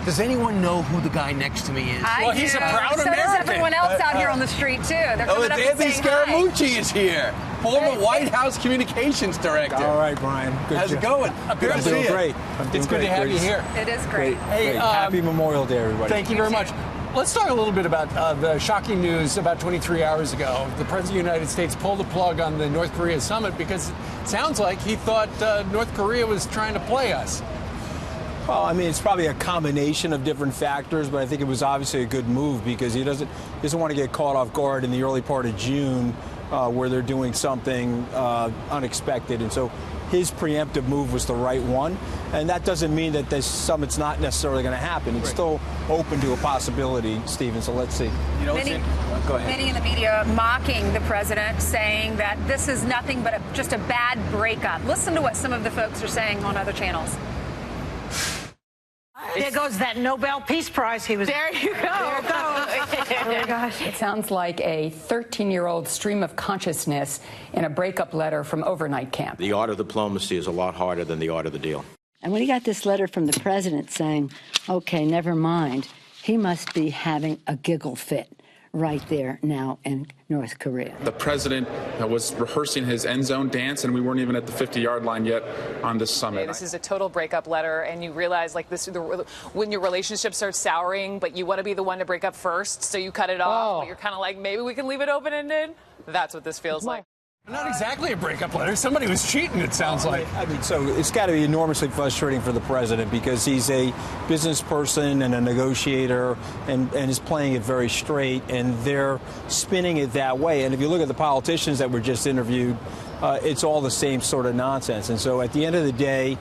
Does anyone know who the guy next to me is? Well, he's a proud so American. does everyone else out here on the street, too. They're coming up and Anthony saying hi. Scaramucci is here, former White House communications director. All right, Brian. Good How's it job. going? Good to see you. Great. It's good to have you here. It is great. Hey, happy Memorial Day, everybody. Thank you very much. Let's talk a little bit about the shocking news about 23 hours ago. The President of the United States pulled the plug on the North Korea summit because it sounds like he thought North Korea was trying to play us. Well, I mean, it's probably a combination of different factors, but I think it was obviously a good move because he doesn't want to get caught off guard in the early part of June where they're doing something unexpected. And so his preemptive move was the right one. And that doesn't mean that this summit's not necessarily going to happen. It's still open to a possibility, Stephen, so let's see. You know, go ahead. Many in the media mocking the president, saying that this is nothing but just a bad breakup. Listen to what some of the folks are saying on other channels. There goes that Nobel Peace Prize. He was. There you go. There you go. Oh my gosh. It sounds like a 13-year-old stream of consciousness in a breakup letter from overnight camp. The art of diplomacy is a lot harder than the art of the deal. And when he got this letter from the president saying, okay, never mind, he must be having a giggle fit right there now in North Korea. The president was rehearsing his end zone dance, and we weren't even at the 50-yard line yet on this summit. This is a total breakup letter, and you realize, like, this when your relationship starts souring, but you want to be the one to break up first, so you cut it off, but you're kind of like, maybe we can leave it open-ended. That's what this feels like. Not exactly a breakup letter. Somebody was cheating, it sounds like. I mean, so it's got to be enormously frustrating for the president because he's a business person and a negotiator and is playing it very straight, and they're spinning it that way. And if you look at the politicians that were just interviewed, it's all the same sort of nonsense. And so at the end of the day,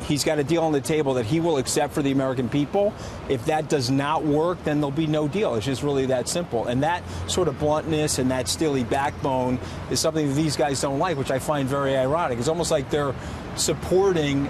he's got a deal on the table that he will accept for the American people. If that does not work, then there'll be no deal. It's just really that simple. And that sort of bluntness and that steely backbone is something that these guys don't like, which I find very ironic. It's almost like they're supporting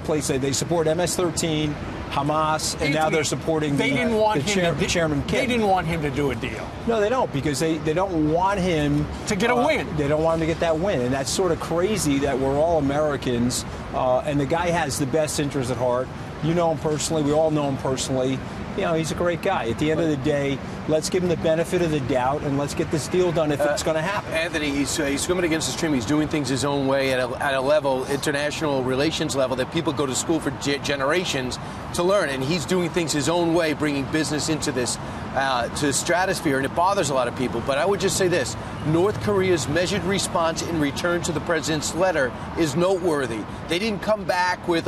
places. They support MS-13, Hamas, and now they're supporting Chairman Kim. They didn't want him to do a deal. No, they don't, because they don't want him to get a win. They don't want him to get that win, and that's sort of crazy that we're all Americans, and the guy has the best interest at heart. You know him personally. We all know him personally. You know, he's a great guy. At the end of the day, let's give him the benefit of the doubt, and let's get this deal done if it's going to happen. Anthony, he's swimming against the stream. He's doing things his own way at a level, international relations level, that people go to school for generations to learn. And he's doing things his own way, bringing business into this to the stratosphere, and it bothers a lot of people. But I would just say this: North Korea's measured response in return to the president's letter is noteworthy. They didn't come back with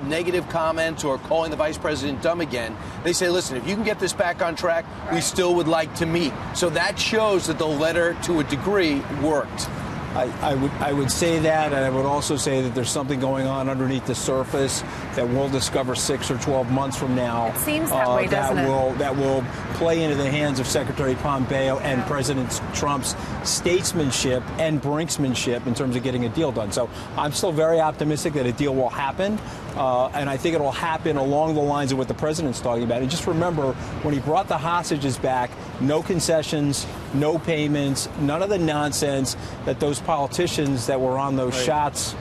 negative comments or calling the vice president dumb again. They say, listen, if you can get this back on track, we still would like to meet. So that shows that the letter, to a degree, worked. I would say that, and I would also say that there's something going on underneath the surface that we'll discover 6 or 12 months from now. It seems that way, doesn't it? That will play into the hands of Secretary Pompeo and President Trump's statesmanship and brinksmanship in terms of getting a deal done. So I'm still very optimistic that a deal will happen, and I think it will happen along the lines of what the president's talking about. And just remember, when he brought the hostages back, no concessions, no payments, none of the nonsense that those politicians that were on those shots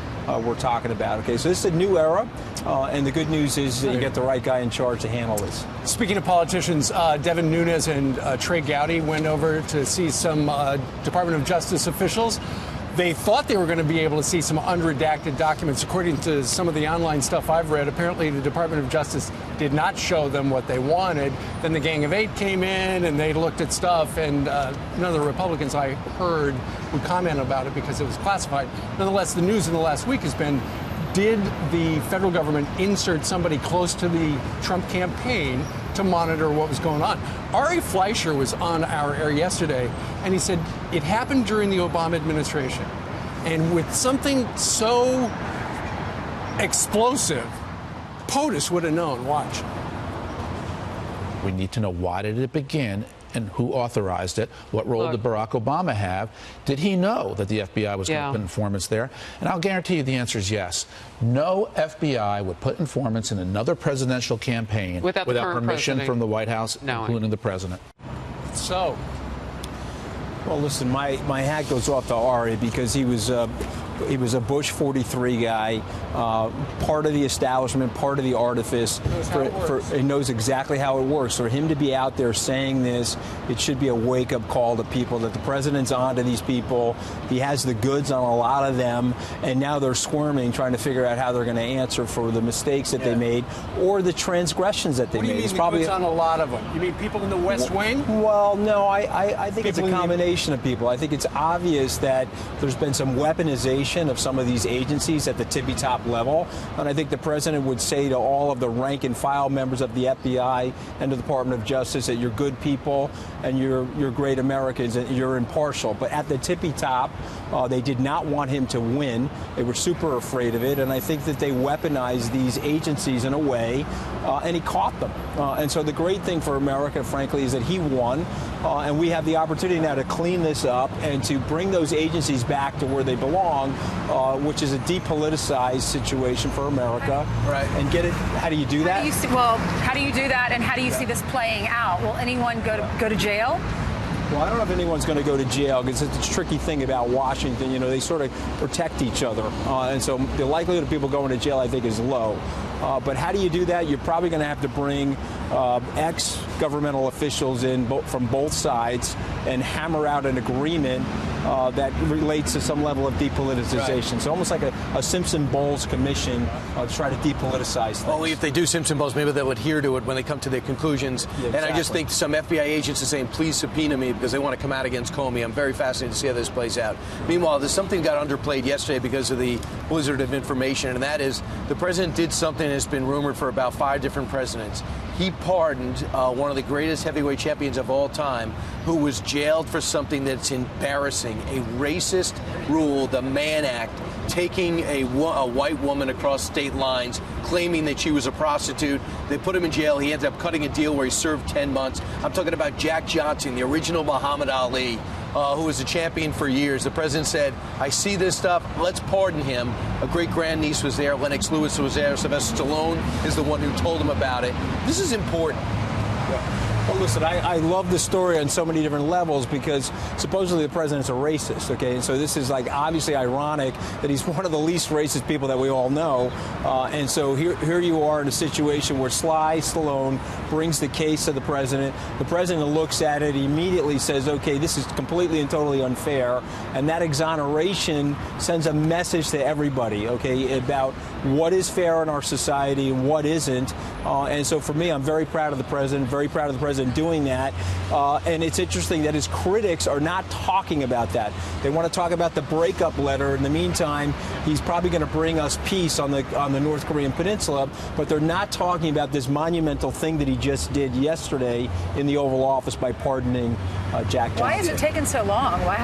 were talking about. Okay, so this is a new era, and the good news is that you get the right guy in charge to handle this. Speaking of politicians, Devin Nunes and Trey Gowdy went over to see some Department of Justice officials. They thought they were going to be able to see some unredacted documents. According to some of the online stuff I've read, apparently the Department of Justice did not show them what they wanted. Then the Gang of Eight came in and they looked at stuff, and none of the Republicans I heard would comment about it because it was classified. Nonetheless, the news in the last week has been, did the federal government insert somebody close to the Trump campaign to monitor what was going on? Ari Fleischer was on our air yesterday, and he said it happened during the Obama administration. And with something so explosive, POTUS would have known. Watch. We need to know, why did it begin and who authorized it? What role did Barack Obama have? Did he know that the FBI was going to put informants there? And I'll guarantee you the answer is yes. No FBI would put informants in another presidential campaign without permission from the White House, including the president. So, well, listen, my hat goes off to Ari because he was He was a Bush 43 guy, part of the establishment, part of the artifice. He knows exactly how it works. For him to be out there saying this, it should be a wake-up call to people that the president's on to these people. He has the goods on a lot of them, and now they're squirming, trying to figure out how they're going to answer for the mistakes that they made or the transgressions that they made. What do you mean the goods on a lot of them? You mean people in the West Wing? Well, no, I think it's a combination of people. I think it's obvious that there's been some weaponization of some of these agencies at the tippy-top level, and I think the president would say to all of the rank-and-file members of the FBI and the Department of Justice that you're good people and you're great Americans and you're impartial. But at the tippy-top, they did not want him to win. They were super afraid of it, and I think that they weaponized these agencies in a way, and he caught them. And so the great thing for America, frankly, is that he won, and we have the opportunity now to clean this up and to bring those agencies back to where they belong, which is a depoliticized situation for America. Right. And get it. How do you do that? How do you do that, and how do you see this playing out? Will anyone go to jail? Well, I don't know if anyone's going to go to jail because it's a tricky thing about Washington. You know, they sort of protect each other. And so the likelihood of people going to jail, I think, is low. But how do you do that? You're probably going to have to bring ex-governmental officials in from both sides and hammer out an agreement that relates to some level of depoliticization. Right. So almost like a Simpson-Bowles commission to try to depoliticize things. Well, if they do Simpson-Bowles, maybe they'll adhere to it when they come to their conclusions. Yeah, exactly. And I just think some FBI agents are saying, please subpoena me because they want to come out against Comey. I'm very fascinated to see how this plays out. Meanwhile, there's something that got underplayed yesterday because of the blizzard of information, and that is the president did something that's been rumored for about 5 different presidents. He pardoned one of the greatest heavyweight champions of all time who was jailed for something that's embarrassing, a racist rule, the Mann Act, taking a white woman across state lines, claiming that she was a prostitute. They put him in jail. He ended up cutting a deal where he served 10 months. I'm talking about Jack Johnson, the original Muhammad Ali, who was a champion for years. The president said, I see this stuff, let's pardon him. A great-grandniece was there, Lennox Lewis was there, Sylvester Stallone is the one who told him about it. This is important. Well, listen, I love the story on so many different levels because supposedly the president's a racist, okay? And so this is like obviously ironic that he's one of the least racist people that we all know. And so here you are in a situation where Sly Stallone brings the case to the president. The president looks at it, immediately says, okay, this is completely and totally unfair. And that exoneration sends a message to everybody, okay, about what is fair in our society and what isn't. And so for me, I'm very proud of the president, very proud of the president doing that. And it's interesting that his critics are not talking about that. They want to talk about the breakup letter. In the meantime, he's probably going to bring us peace on the North Korean peninsula, but they're not talking about this monumental thing that he just did yesterday in the Oval Office by pardoning Jack Johnson. Why has it taken so long? Why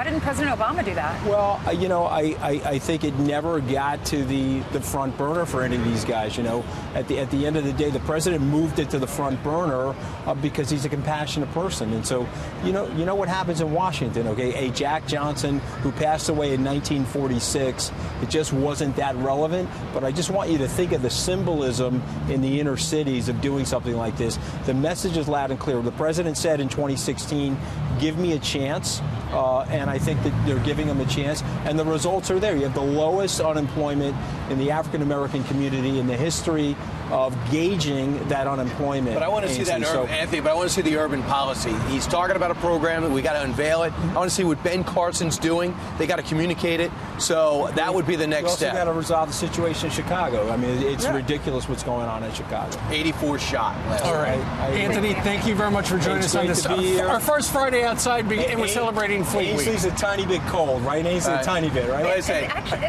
didn't President Obama do that? Well, you know, I think it never got to the front burner for any of these guys. You know, at the end of the day, the president moved it to the front burner because he's a compassionate person. And so, you know what happens in Washington, okay? A Jack Johnson who passed away in 1946, it just wasn't that relevant. But I just want you to think of the symbolism in the inner cities of doing something like this. The message is loud and clear. The president said in 2016, give me a chance. And I think that they're giving them a chance. And the results are there. You have the lowest unemployment in the African-American community in the history of gauging that unemployment. But I want to see that, Anthony, but I want to see the urban policy. He's talking about a program that we got to unveil it. I want to see what Ben Carson's doing. They got to communicate it. So that would be the next step. We also got to resolve the situation in Chicago. I mean, it's ridiculous what's going on in Chicago. 84 shot. All right. Anthony, thank you very much for joining us on this. Our first Friday outside, and we're celebrating Fleet Week. Ainsley's a tiny bit cold, right? Ainsley's a tiny bit, right? What I say? Actually,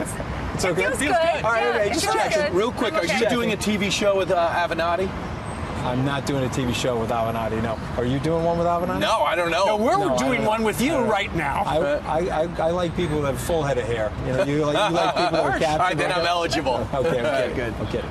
it's okay. It feels good. All right, okay, just checking. Real quick, are you doing a TV show with Avenatti? I'm not doing a TV show with Avenatti, no. Are you doing one with Avenatti? No, I don't know. No, we're doing one with you right now. I like people who have full head of hair. You know, you like people who are captured. All right, then I'm eligible. Okay, good. Okay.